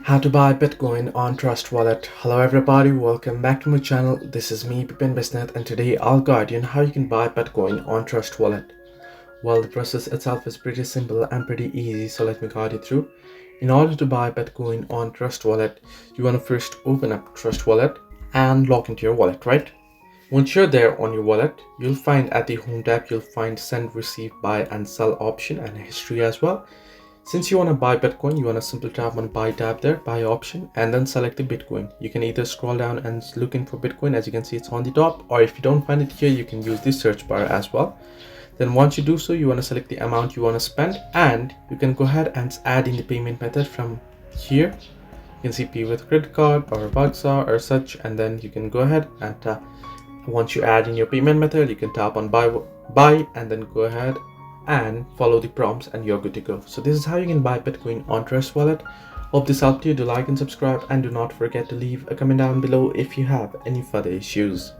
How to buy Bitcoin on Trust Wallet. Hello everybody, welcome back to my channel. This is me, Bipin Bisnet, and today I'll guide you on how you can buy Bitcoin on Trust Wallet. Well, the process itself is pretty simple and pretty easy, so let me guide you through. In order to buy Bitcoin on Trust Wallet, you want to first open up Trust Wallet and log into your wallet, right? Once you're there on your wallet, you'll find at the home tab, you'll find send, receive, buy and sell option and history as well. Since you want to buy Bitcoin, you want to simply tap on buy tab there, buy option, and then select the Bitcoin. You can either scroll down and looking for Bitcoin, as you can see it's on the top, or if you don't find it here, you can use the search bar as well. Then once you do so, you want to select the amount you want to spend, and you can go ahead and add in the payment method from here. You can see pay with credit card or Buxa or such, and then you can go ahead and once you add in your payment method, you can tap on buy and then go ahead and follow the prompts and you're good to go. So this is how you can buy Bitcoin on Trust Wallet. Hope this helped you. Do like and subscribe, and do not forget to leave a comment down below if you have any further issues.